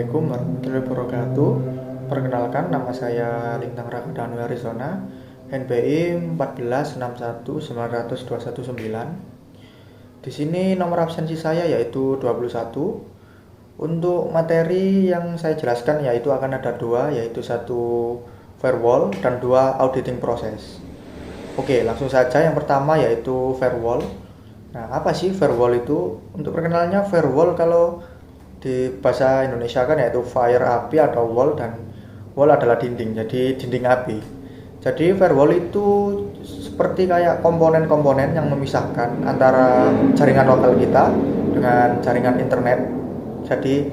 Assalamualaikum warahmatullahi wabarakatuh. Perkenalkan, nama saya Lintang Rakadhanu Arizona, NPI 146191219. Di sini nomor absensi saya yaitu 21. Untuk materi yang saya jelaskan yaitu akan ada dua, yaitu satu firewall dan dua auditing proses. Oke, langsung saja. Yang pertama yaitu firewall. Nah, apa sih firewall itu? Untuk perkenalannya, firewall kalau di bahasa Indonesia kan yaitu fire, api, atau wall, dan wall adalah dinding, jadi dinding api. Jadi firewall itu seperti kayak komponen-komponen yang memisahkan antara jaringan lokal kita dengan jaringan internet. Jadi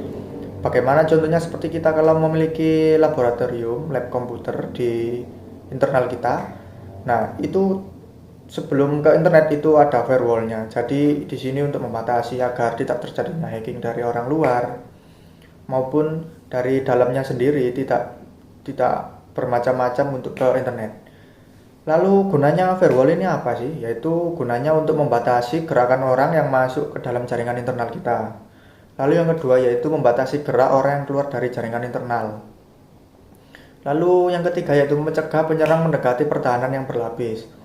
bagaimana contohnya seperti kita kalau memiliki laboratorium, lab komputer di internal kita. Nah, itu sebelum ke internet itu ada firewallnya. Jadi di sini untuk membatasi agar tidak terjadinya hacking dari orang luar maupun dari dalamnya sendiri, tidak bermacam-macam untuk ke internet. Lalu gunanya firewall ini apa sih? Yaitu gunanya untuk membatasi gerakan orang yang masuk ke dalam jaringan internal kita. Lalu yang kedua yaitu membatasi gerak orang yang keluar dari jaringan internal. Lalu yang ketiga yaitu mencegah penyerang mendekati pertahanan yang berlapis.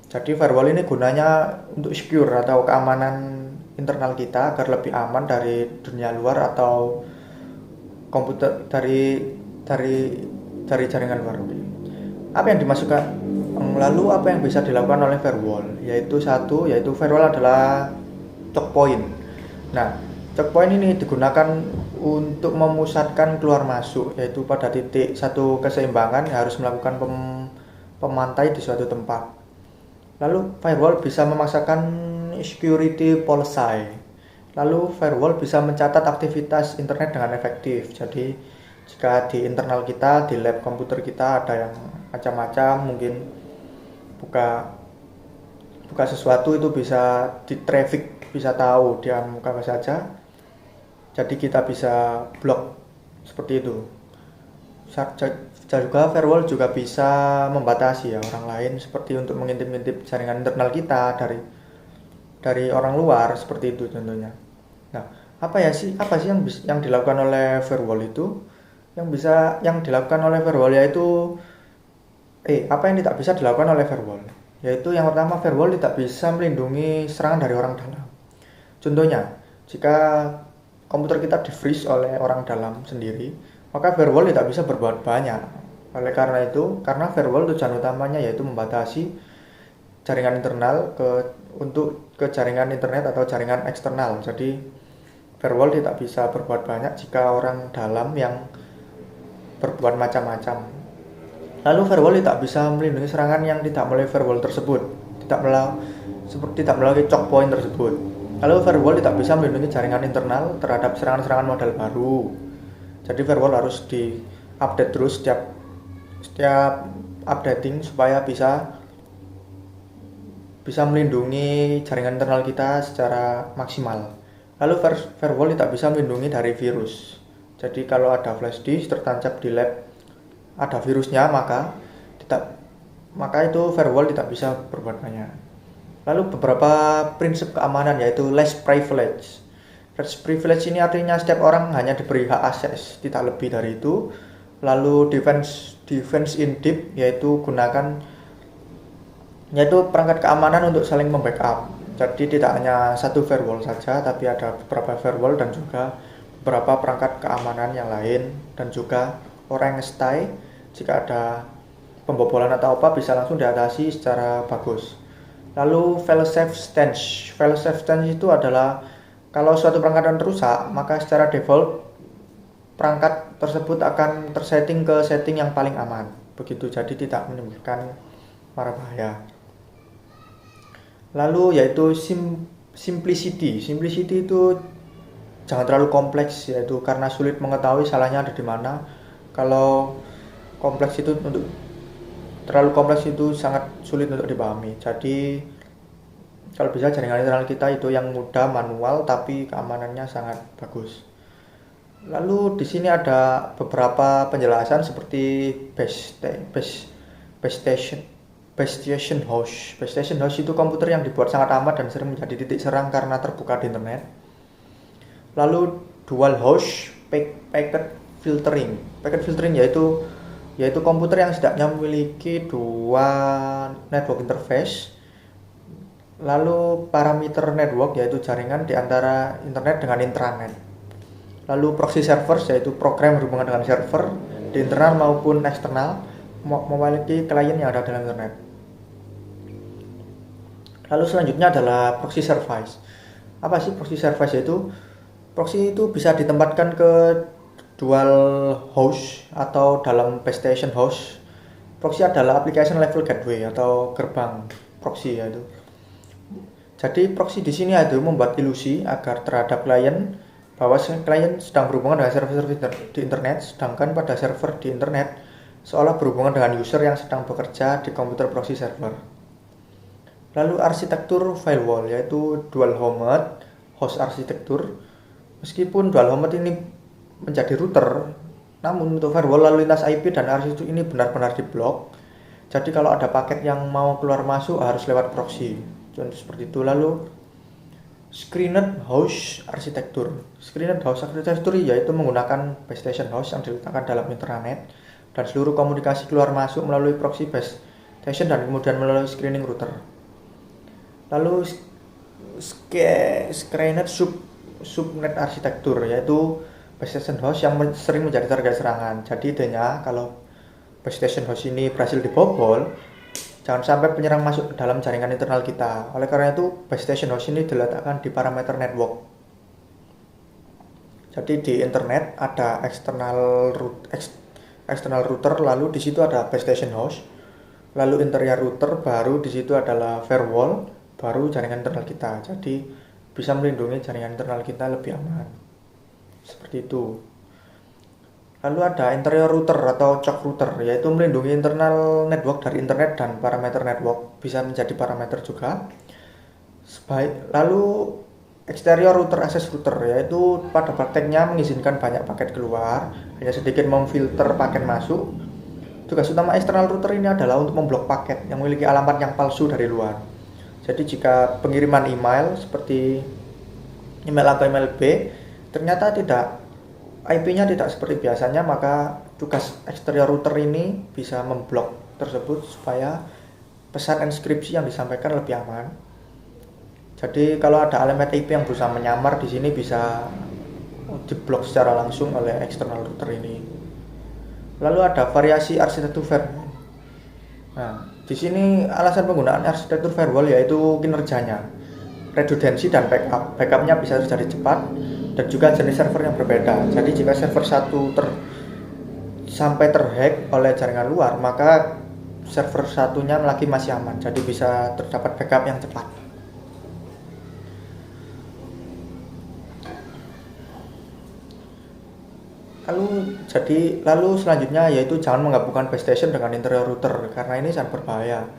Jadi firewall ini gunanya untuk secure atau keamanan internal kita agar lebih aman dari dunia luar atau komputer dari jaringan luar. Apa yang dimasukkan? Lalu apa yang bisa dilakukan oleh firewall? Yaitu firewall adalah choke point. Nah, choke point ini digunakan untuk memusatkan keluar masuk, yaitu pada titik satu keseimbangan yang harus melakukan pemantai di suatu tempat. Lalu firewall bisa memaksakan security policy. Lalu firewall bisa mencatat aktivitas internet dengan efektif. Jadi jika di internal kita, di lab komputer kita ada yang macam-macam, mungkin buka sesuatu itu bisa di traffic, bisa tahu dia buka apa saja. Jadi kita bisa blok seperti itu. Juga firewall juga bisa membatasi ya orang lain, seperti untuk mengintip-intip jaringan internal kita dari orang luar, seperti itu contohnya. Nah, apa sih yang dilakukan oleh firewall itu? Yang dilakukan oleh firewall yaitu apa yang tidak bisa dilakukan oleh firewall? Yaitu yang pertama, firewall tidak bisa melindungi serangan dari orang dalam. Contohnya, jika komputer kita di-freeze oleh orang dalam sendiri, maka firewall tidak bisa berbuat banyak. Oleh karena itu, karena firewall tujuan utamanya yaitu membatasi jaringan internal ke jaringan internet atau jaringan eksternal. Jadi firewall tidak bisa berbuat banyak jika orang dalam yang berbuat macam-macam. Lalu firewall tidak bisa melindungi serangan yang tidak melalui firewall tersebut, tidak melalui choke point tersebut. Lalu firewall tidak bisa melindungi jaringan internal terhadap serangan-serangan model baru. Jadi firewall harus di-update terus setiap updating supaya bisa melindungi jaringan internal kita secara maksimal. Lalu firewall tidak bisa melindungi dari virus. Jadi kalau ada flash disk tertancap di lab ada virusnya, maka itu firewall tidak bisa berbuat banyak. Lalu beberapa prinsip keamanan yaitu less privilege. Less privilege ini artinya setiap orang hanya diberi hak akses, tidak lebih dari itu. Lalu defense in deep yaitu perangkat keamanan untuk saling membackup. Jadi tidak hanya satu firewall saja, tapi ada beberapa firewall dan juga beberapa perangkat keamanan yang lain, dan juga orang yang stay jika ada pembobolan atau apa bisa langsung diatasi secara bagus. Lalu fail-safe stance. Fail-safe stance itu adalah kalau suatu perangkat rusak, maka secara default perangkat tersebut akan tersetting ke setting yang paling aman. Begitu, jadi tidak menimbulkan mara bahaya. Lalu yaitu simplicity. Simplicity itu jangan terlalu kompleks, yaitu karena sulit mengetahui salahnya ada di mana. Kalau terlalu kompleks itu sangat sulit untuk dipahami. Jadi kalau bisa jaringan internal kita itu yang mudah, manual, tapi keamanannya sangat bagus. Lalu di sini ada beberapa penjelasan seperti base station host. Base station host itu komputer yang dibuat sangat aman dan sering menjadi titik serang karena terbuka di internet. Lalu dual host. packet filtering. Packet filtering yaitu komputer yang setidaknya memiliki dua network interface, lalu parameter network yaitu jaringan di antara internet dengan intranet, lalu proxy servers yaitu program berhubungan dengan server di internal maupun eksternal, memiliki klien yang ada dalam internet. Lalu selanjutnya adalah proxy service. Apa sih proxy service? Yaitu proxy itu bisa ditempatkan ke dual host atau dalam base station host. Proxy adalah application level gateway atau gerbang proxy yaitu. Jadi proxy di sini itu membuat ilusi agar terhadap klien bahwa klien sedang berhubungan dengan server di internet, sedangkan pada server di internet seolah berhubungan dengan user yang sedang bekerja di komputer proxy server. Lalu arsitektur firewall yaitu dual host arsitektur. Meskipun dual host ini menjadi router, namun untuk firewall lalu lintas IP dan arsitektur ini benar-benar diblok. Jadi kalau ada paket yang mau keluar masuk harus lewat proxy. Contoh seperti itu. Lalu screened host arsitektur. Screened host arsitektur yaitu menggunakan base station host yang diletakkan dalam intranet dan seluruh komunikasi keluar masuk melalui proxy base station dan kemudian melalui screening router. Lalu screened subnet arsitektur yaitu base station host yang sering menjadi target serangan. Jadi idenya kalau base station host ini berhasil dibobol, jangan sampai penyerang masuk ke dalam jaringan internal kita. Oleh karena itu base station host ini diletakkan di parameter network. Jadi di internet ada external router, lalu di situ ada base station host, lalu interior router, baru di situ adalah firewall, baru jaringan internal kita. Jadi bisa melindungi jaringan internal kita lebih aman. Seperti itu. Lalu ada interior router atau choke router, yaitu melindungi internal network dari internet dan parameter network, bisa menjadi parameter juga. Lalu exterior router access router, yaitu pada prakteknya mengizinkan banyak paket keluar, hanya sedikit memfilter paket masuk. Tugas utama external router ini adalah untuk memblok paket yang memiliki alamat yang palsu dari luar. Jadi jika pengiriman email seperti email A ke email B ternyata IP-nya tidak seperti biasanya, maka tugas exterior router ini bisa memblok tersebut supaya pesan enkripsi yang disampaikan lebih aman. Jadi kalau ada alamat IP yang berusaha menyamar di sini bisa diblok secara langsung oleh external router ini. Lalu ada variasi arsitektur firewall. Nah, di sini alasan penggunaan arsitektur firewall yaitu kinerjanya, redundansi dan backup. Backupnya bisa terjadi cepat dan juga jenis server yang berbeda. Jadi jika server satu sampai terhack oleh jaringan luar, maka server satunya lagi masih aman. Jadi bisa terdapat backup yang cepat. Lalu selanjutnya yaitu jangan menggabungkan base station dengan interior router, karena ini sangat berbahaya.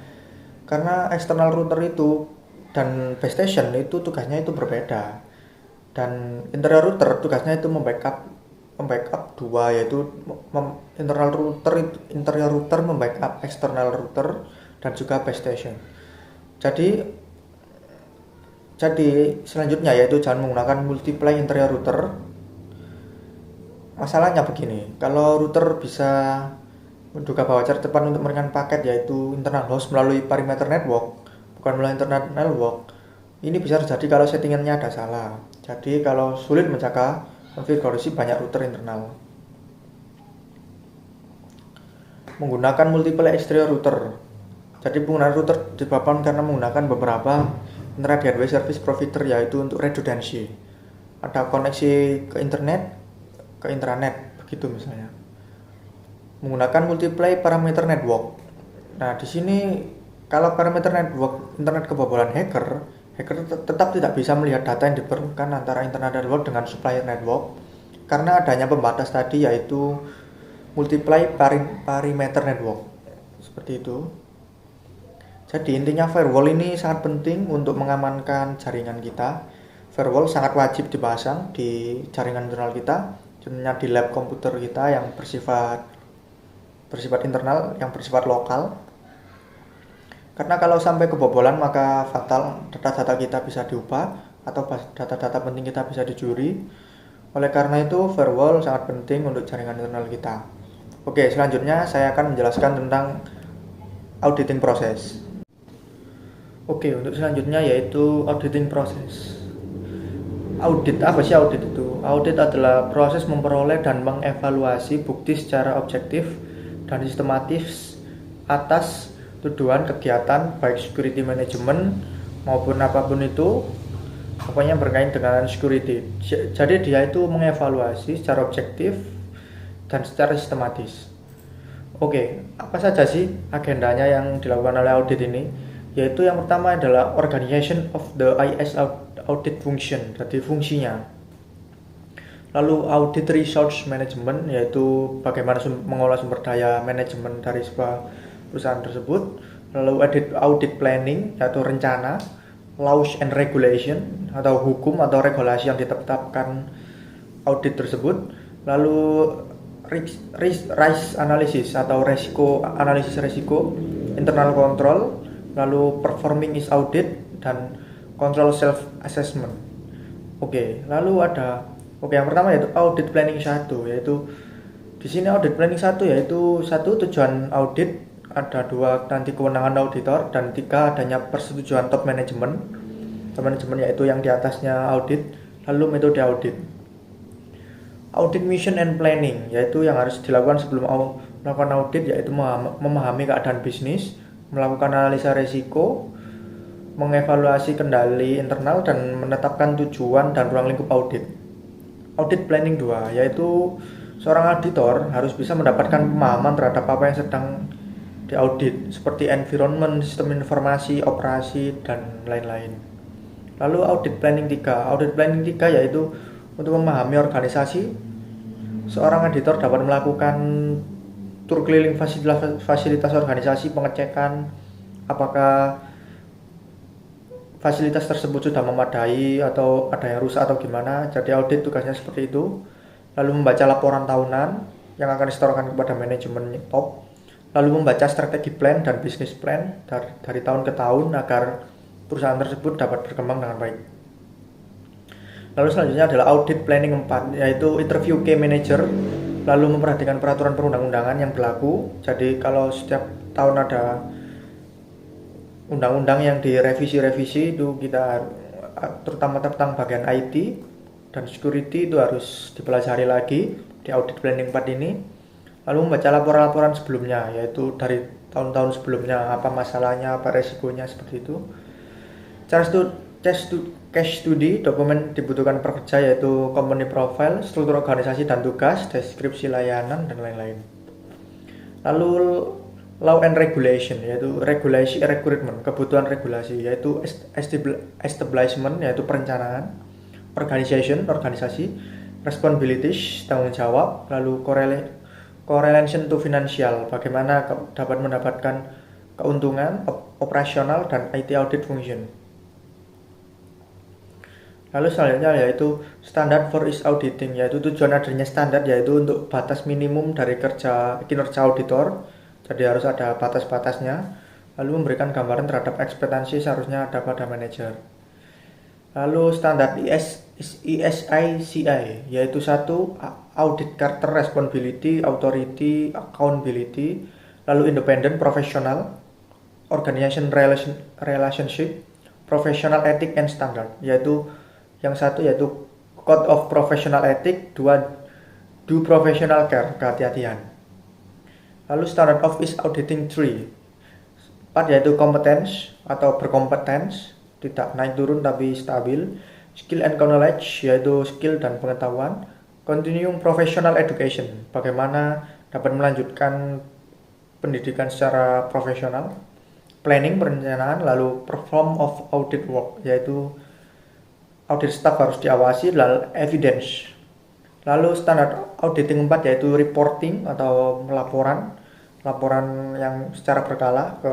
Karena external router itu dan base station itu tugasnya itu berbeda. Dan interior router tugasnya itu membackup dua, yaitu interior router membackup external router dan juga base station. Jadi selanjutnya yaitu jangan menggunakan multiply interior router. Masalahnya begini, kalau router bisa menduga bahwa cara tepat untuk meringankan paket yaitu internal host melalui parameter network, bukan melalui internet network. Ini bisa terjadi kalau settingannya ada salah. Jadi kalau sulit menjaga konfigurasi banyak router internal. Menggunakan multiple exterior router. Jadi penggunaan router disebabkan karena menggunakan beberapa internet gateway service provider, yaitu untuk redundancy. Ada koneksi ke internet, ke intranet, begitu misalnya. Menggunakan multiply parameter network. Nah, di sini kalau parameter network internet kebobolan hacker tetap tidak bisa melihat data yang diperlukan antara internet network dengan supplier network karena adanya pembatas tadi, yaitu multiply parameter network. Seperti itu. Jadi intinya firewall ini sangat penting untuk mengamankan jaringan kita. Firewall sangat wajib dipasang di jaringan internal kita, contohnya di lab komputer kita yang bersifat internal, yang bersifat lokal. Karena kalau sampai kebobolan maka fatal, data-data kita bisa diubah atau data-data penting kita bisa dicuri. Oleh karena itu, firewall sangat penting untuk jaringan internal kita. Oke, selanjutnya saya akan menjelaskan tentang auditing proses. Oke, untuk selanjutnya yaitu auditing proses. Audit, apa sih audit itu? Audit adalah proses memperoleh dan mengevaluasi bukti secara objektif dan sistematis atas tuduhan kegiatan baik security management maupun apapun itu, pokoknya berkaitan dengan security. Jadi dia itu mengevaluasi secara objektif dan secara sistematis. Oke, apa saja sih agendanya yang dilakukan oleh audit ini? Yaitu yang pertama adalah organization of the IS audit function, jadi fungsinya. Lalu audit resource management, yaitu bagaimana mengolah sumber daya manajemen dari sebuah perusahaan tersebut. Lalu audit planning, yaitu rencana. Laws and regulation, atau hukum atau regulasi yang ditetapkan audit tersebut. Lalu risk analysis atau analisis resiko, internal control, lalu performing is audit, dan control self assessment. Yang pertama yaitu audit planning 1, yaitu di sini audit planning 1 yaitu satu, tujuan audit, ada 2 nanti kewenangan auditor, dan 3 adanya persetujuan top manajemen yaitu yang di atasnya audit. Lalu metode audit. Audit mission and planning, yaitu yang harus dilakukan sebelum melakukan audit, yaitu memahami keadaan bisnis, melakukan analisa risiko, mengevaluasi kendali internal, dan menetapkan tujuan dan ruang lingkup audit. Audit planning 2, yaitu seorang auditor harus bisa mendapatkan pemahaman terhadap apa yang sedang diaudit, seperti environment, sistem informasi, operasi, dan lain-lain. Lalu audit planning 3. Audit planning 3 yaitu untuk memahami organisasi. Seorang auditor dapat melakukan tur keliling fasilitas organisasi, pengecekan apakah fasilitas tersebut sudah memadai atau ada yang rusak atau gimana. Jadi audit tugasnya seperti itu. Lalu membaca laporan tahunan yang akan disetorkan kepada manajemen top. Lalu membaca strategi plan dan bisnis plan dari tahun ke tahun agar perusahaan tersebut dapat berkembang dengan baik. Lalu selanjutnya adalah audit planning 4, yaitu interview key manager, lalu memperhatikan peraturan perundang-undangan yang berlaku. Jadi kalau setiap tahun ada undang-undang yang direvisi itu kita, terutama tentang bagian IT dan security, itu harus dipelajari lagi di audit planning 4 ini. Lalu membaca laporan-laporan sebelumnya, yaitu dari tahun-tahun sebelumnya, apa masalahnya, apa resikonya, seperti itu. Case study, dokumen dibutuhkan pekerja, yaitu company profile, struktur organisasi dan tugas, deskripsi layanan, dan lain-lain. Lalu law and regulation, yaitu regulasi recruitment, kebutuhan regulasi, yaitu establishment, yaitu perencanaan, organization, organisasi, responsibilities, tanggung jawab, lalu correlation to financial, bagaimana dapat mendapatkan keuntungan, operasional, dan IT audit function. Lalu selanjutnya yaitu standard for is auditing, yaitu tujuan adanya standar yaitu untuk batas minimum dari kinerja auditor, jadi harus ada batas-batasnya. Lalu memberikan gambaran terhadap ekspektasi seharusnya ada pada manajer. Lalu standar ESICI, yaitu 1 audit character, responsibility, authority, accountability, lalu independent, professional, organization relationship, professional ethic and standard, yaitu yang 1 yaitu code of professional ethic, 2 do professional care, kehati-hatian. Lalu standard of is auditing 3, 4 yaitu competence atau berkompetens, tidak naik turun tapi stabil, skill and knowledge yaitu skill dan pengetahuan, continuing professional education, bagaimana dapat melanjutkan pendidikan secara profesional, planning, perencanaan, lalu perform of audit work, yaitu audit staff harus diawasi, lalu evidence. Lalu standar auditing 4 yaitu reporting atau laporan yang secara berkala ke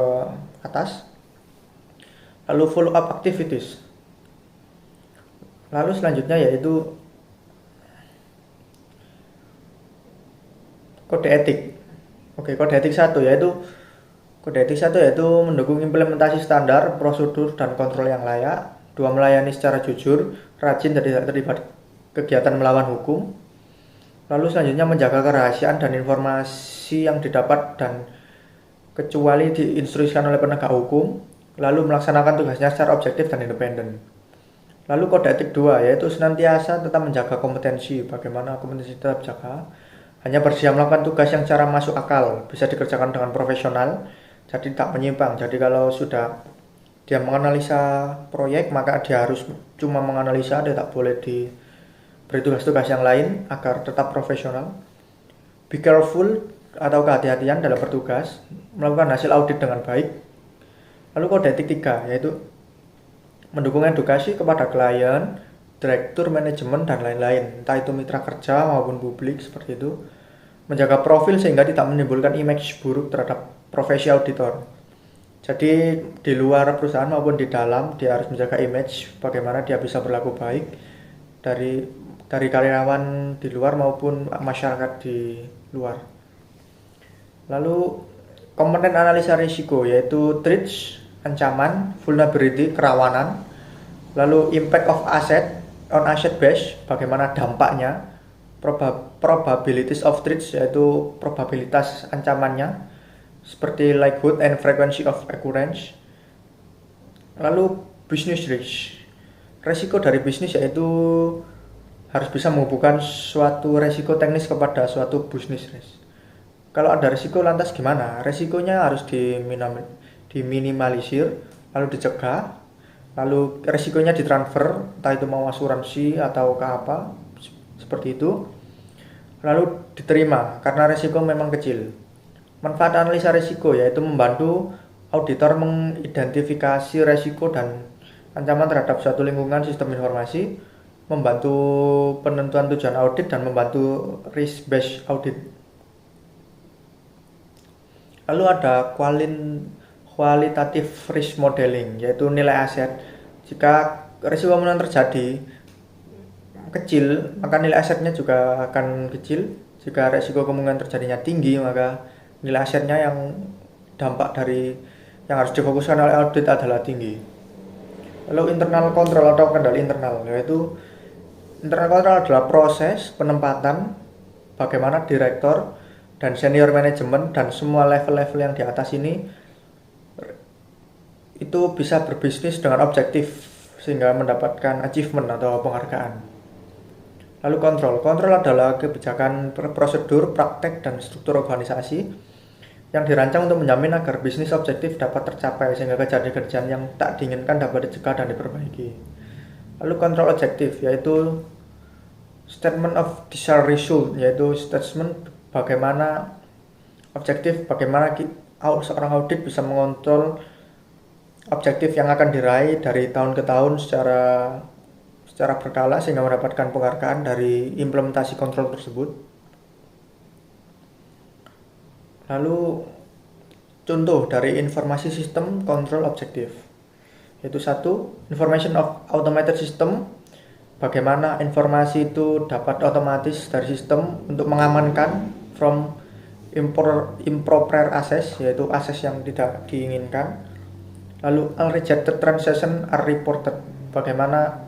atas. Lalu follow up activities. Lalu selanjutnya yaitu kode etik. Kode etik 1 yaitu mendukung implementasi standar, prosedur, dan kontrol yang layak. 2 melayani secara jujur, rajin, dan tidak terlibat kegiatan melawan hukum. Lalu selanjutnya menjaga kerahasiaan dan informasi yang didapat dan kecuali diinstruksikan oleh penegak hukum, lalu melaksanakan tugasnya secara objektif dan independen. Lalu kode etik 2 yaitu senantiasa tetap menjaga kompetensi. Bagaimana kompetensi tetap jaga? Hanya bersedia melakukan tugas yang cara masuk akal, bisa dikerjakan dengan profesional, jadi tak menyimpang. Jadi kalau sudah dia menganalisa proyek, maka dia harus cuma menganalisa, dia tak boleh beri tugas-tugas yang lain agar tetap profesional. Be careful atau kehati-hatian dalam bertugas, melakukan hasil audit dengan baik. Lalu kode etik 3 yaitu mendukung edukasi kepada klien, direktur, manajemen, dan lain-lain, entah itu mitra kerja maupun publik seperti itu. Menjaga profil sehingga tidak menimbulkan image buruk terhadap profesi auditor. Jadi di luar perusahaan maupun di dalam dia harus menjaga image, bagaimana dia bisa berlaku baik dari karyawan di luar maupun masyarakat di luar. Lalu komponen analisa risiko yaitu threats, ancaman, vulnerability, kerawanan. Lalu impact of asset on asset base, bagaimana dampaknya. Probabilities of threats yaitu probabilitas ancamannya, seperti likelihood and frequency of occurrence. Lalu business risk, resiko dari bisnis yaitu harus bisa menghubungkan suatu resiko teknis kepada suatu business risk. Kalau ada resiko lantas gimana? Resikonya harus diminimalisir, lalu dicegah, lalu resikonya ditransfer, entah itu mau asuransi atau ke apa, seperti itu. Lalu diterima karena resiko memang kecil. Manfaat analisa risiko yaitu membantu auditor mengidentifikasi risiko dan ancaman terhadap suatu lingkungan sistem informasi, membantu penentuan tujuan audit, dan membantu risk based audit. Lalu ada qualitative risk modeling yaitu nilai aset. Jika risiko kemungkinan terjadi kecil, maka nilai asetnya juga akan kecil. Jika risiko kemungkinan terjadinya tinggi, maka nilai asetnya yang dampak dari yang harus difokuskan oleh audit adalah tinggi. Lalu internal control atau kendali internal, yaitu internal control adalah proses penempatan bagaimana direktur dan senior manajemen dan semua level-level yang di atas ini itu bisa berbisnis dengan objektif sehingga mendapatkan achievement atau penghargaan. Lalu kontrol adalah kebijakan, prosedur, praktek, dan struktur organisasi yang dirancang untuk menjamin agar bisnis objektif dapat tercapai sehingga kejadian-kejadian yang tak diinginkan dapat dicegah dan diperbaiki. Lalu kontrol objektif yaitu statement of desired result, yaitu statement bagaimana objektif, bagaimana seorang audit bisa mengontrol objektif yang akan diraih dari tahun ke tahun secara berkala sehingga mendapatkan penghargaan dari implementasi kontrol tersebut. Lalu contoh dari informasi sistem kontrol objektif yaitu 1. Information of automated system, bagaimana informasi itu dapat otomatis dari sistem untuk mengamankan from improper access, yaitu akses yang tidak diinginkan. Lalu unrejected transaction are reported, bagaimana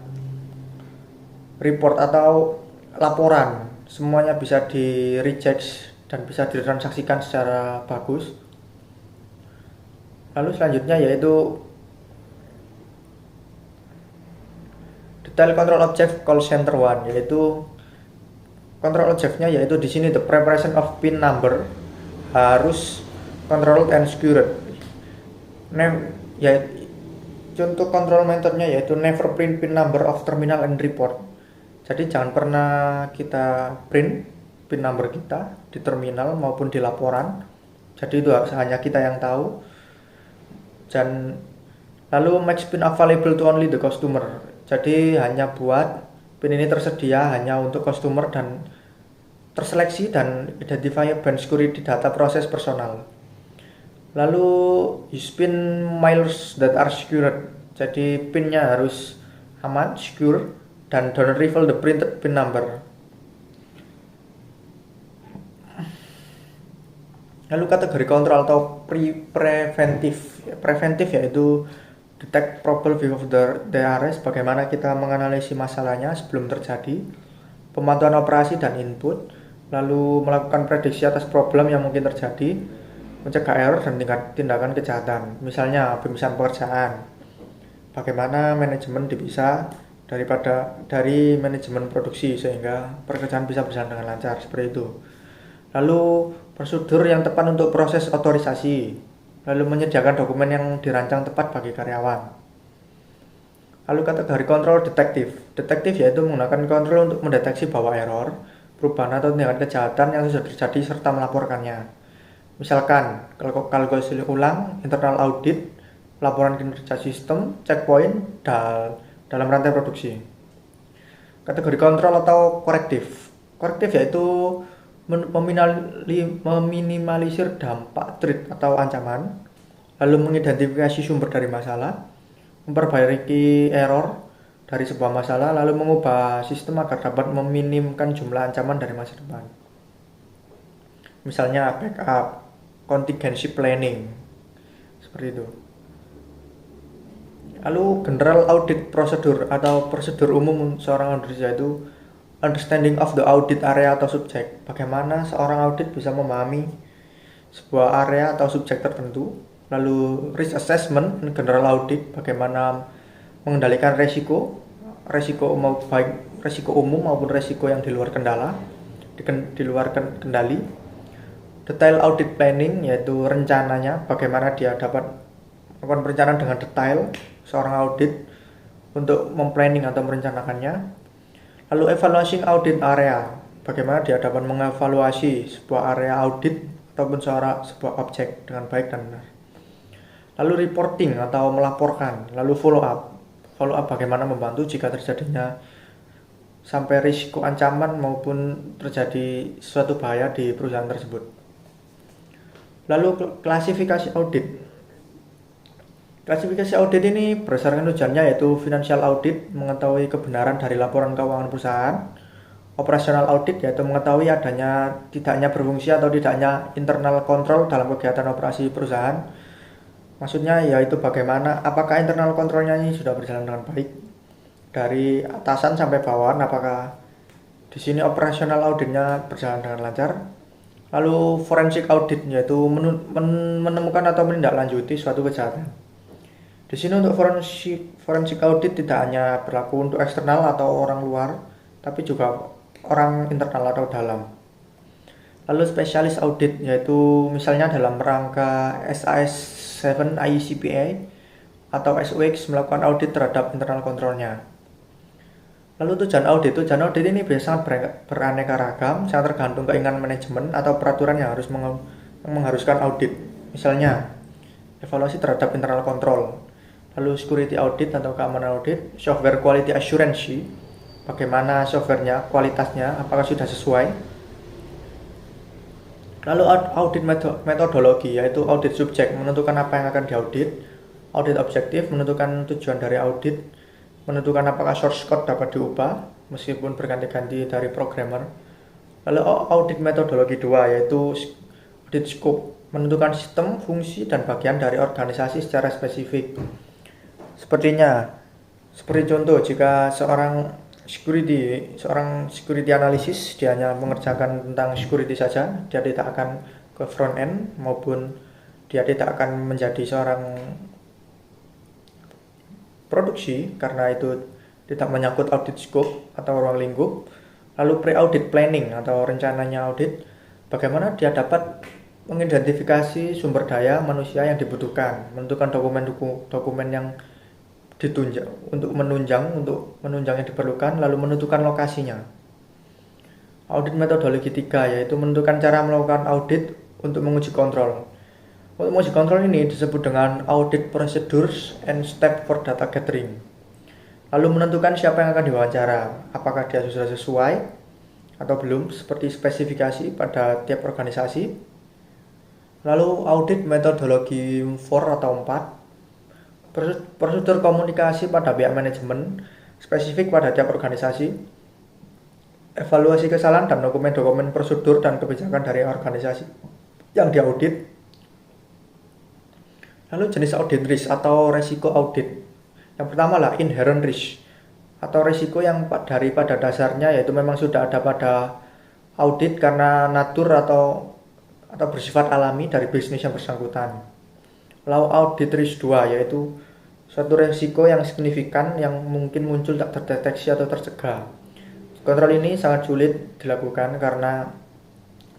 report atau laporan semuanya bisa di reject dan bisa ditransaksikan secara bagus. Lalu selanjutnya yaitu detail control object call center 1, yaitu control objectnya yaitu di sini the preparation of PIN number harus controlled and secured. Contoh control methodnya yaitu never print PIN number of terminal and report. Jadi jangan pernah kita print PIN number kita di terminal maupun di laporan. Jadi itu hanya kita yang tahu. Dan lalu make PIN available to only the customer. Jadi hanya buat PIN ini tersedia hanya untuk customer dan terseleksi dan identify and security data proses personal. Lalu use PIN miles that are secured. Jadi PIN-nya harus aman, secure, dan don't reveal the printed PIN number. Lalu kategori kontrol atau preventif yaitu detect probable of the DRS, bagaimana kita menganalisis masalahnya sebelum terjadi. pemantauan operasi dan input, lalu melakukan prediksi atas problem yang mungkin terjadi, mencegah error dan tindakan kejahatan. Misalnya pemisahan pekerjaan. Bagaimana manajemen dipisah dari manajemen produksi sehingga pekerjaan bisa berjalan dengan lancar, seperti itu. Lalu prosedur yang tepat untuk proses otorisasi, lalu menyediakan dokumen yang dirancang tepat bagi karyawan. Lalu kategori kontrol detektif. Detektif yaitu menggunakan kontrol untuk mendeteksi bahwa error, perubahan atau tindakan kejahatan yang sudah terjadi serta melaporkannya. Misalkan kalkulasi ulang, internal audit, laporan kinerja sistem, checkpoint dalam rantai produksi. Kategori kontrol atau korektif. Korektif yaitu meminimalisir dampak threat atau ancaman, lalu mengidentifikasi sumber dari masalah, memperbaiki error dari sebuah masalah, lalu mengubah sistem agar dapat meminimkan jumlah ancaman dari masa depan. Misalnya backup, contingency planning, seperti itu. Lalu general audit prosedur atau prosedur umum seorang audit yaitu understanding of the audit area atau subjek. Bagaimana seorang audit bisa memahami sebuah area atau subjek tertentu. Lalu risk assessment general audit, bagaimana mengendalikan resiko baik resiko umum maupun resiko yang di luar kendali. Detail audit planning yaitu rencananya, bagaimana dia dapat melakukan perencanaan dengan detail seorang audit untuk memplanning atau merencanakannya. Lalu evaluation audit area, bagaimana dia dapat mengevaluasi sebuah area audit ataupun sebuah objek dengan baik dan benar. Lalu reporting atau melaporkan. Lalu follow up bagaimana membantu jika terjadinya sampai risiko ancaman maupun terjadi suatu bahaya di perusahaan tersebut. Lalu klasifikasi audit. Klasifikasi audit ini berdasarkan tujuannya yaitu financial audit, mengetahui kebenaran dari laporan keuangan perusahaan. Operational audit yaitu mengetahui tidaknya berfungsi atau tidaknya internal control dalam kegiatan operasi perusahaan. Maksudnya yaitu bagaimana apakah internal kontrolnya ini sudah berjalan dengan baik dari atasan sampai bawahan, apakah di sini operational auditnya berjalan dengan lancar. Lalu forensic audit yaitu menemukan atau menindaklanjuti suatu kejahatan. Di sini untuk forensic audit tidak hanya berlaku untuk eksternal atau orang luar, tapi juga orang internal atau dalam. Lalu specialist audit yaitu misalnya dalam rangka SAS 7 ICPA atau SOX melakukan audit terhadap internal kontrolnya. Lalu tujuan audit ini biasanya sangat beraneka ragam, sangat tergantung keinginan manajemen atau peraturan yang mengharuskan audit. Misalnya evaluasi terhadap internal control, lalu security audit atau keamanan audit, software quality assurance, bagaimana softwarenya, kualitasnya, apakah sudah sesuai. Lalu audit metodologi yaitu audit subjek, menentukan apa yang akan diaudit. Audit objektif, menentukan tujuan dari audit, menentukan apakah source code dapat diubah meskipun berganti-ganti dari programmer. Lalu audit metodologi 2 yaitu audit scope, menentukan sistem, fungsi, dan bagian dari organisasi secara spesifik. Seperti contoh, jika seorang security analysis, dia hanya mengerjakan tentang security saja, dia tidak akan ke front end maupun dia tidak akan menjadi seorang produksi karena itu tidak menyangkut audit scope atau ruang lingkup. Lalu pre-audit planning atau rencananya audit, bagaimana dia dapat mengidentifikasi sumber daya manusia yang dibutuhkan, menentukan dokumen yang ditunjang untuk menunjang yang diperlukan, lalu menentukan lokasinya. Audit metodologi 3 yaitu menentukan cara melakukan audit untuk menguji kontrol. Untuk menguji kontrol ini disebut dengan audit procedures and step for data gathering. Lalu menentukan siapa yang akan diwawancara, apakah dia sudah sesuai atau belum seperti spesifikasi pada tiap organisasi. Lalu audit metodologi 4 atau 4, prosedur komunikasi pada pihak manajemen spesifik pada tiap organisasi, evaluasi kesalahan dan dokumen-dokumen prosedur dan kebijakan dari organisasi yang diaudit. Lalu jenis audit risk atau resiko audit. Yang pertama lah inherent risk. atau risiko yang pada dasarnya yaitu memang sudah ada pada audit karena natur atau bersifat alami dari bisnis yang bersangkutan. Lalu audit risk 2 yaitu suatu risiko yang signifikan yang mungkin muncul tak terdeteksi atau tercegah. Kontrol ini sangat sulit dilakukan karena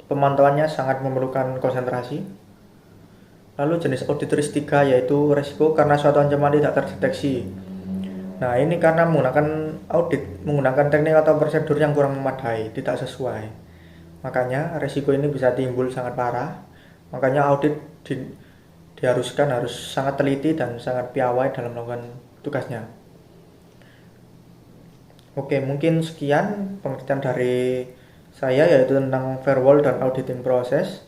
pemantauannya sangat memerlukan konsentrasi. Lalu jenis audit risk 3 yaitu risiko karena suatu ancaman tidak terdeteksi. Nah, ini karena menggunakan teknik atau prosedur yang kurang memadai, tidak sesuai. Makanya risiko ini bisa timbul sangat parah. Makanya audit diharuskan harus sangat teliti dan sangat piawai dalam melakukan tugasnya. Oke, mungkin sekian pengertian dari saya yaitu tentang firewall dan auditing proses.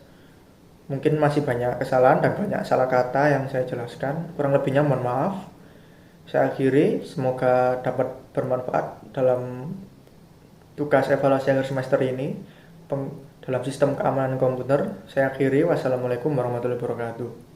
Mungkin masih banyak kesalahan dan banyak salah kata yang saya jelaskan. Kurang lebihnya mohon maaf. Saya akhiri, semoga dapat bermanfaat dalam tugas evaluasi akhir semester ini dalam sistem keamanan komputer. Saya akhiri, wassalamualaikum warahmatullahi wabarakatuh.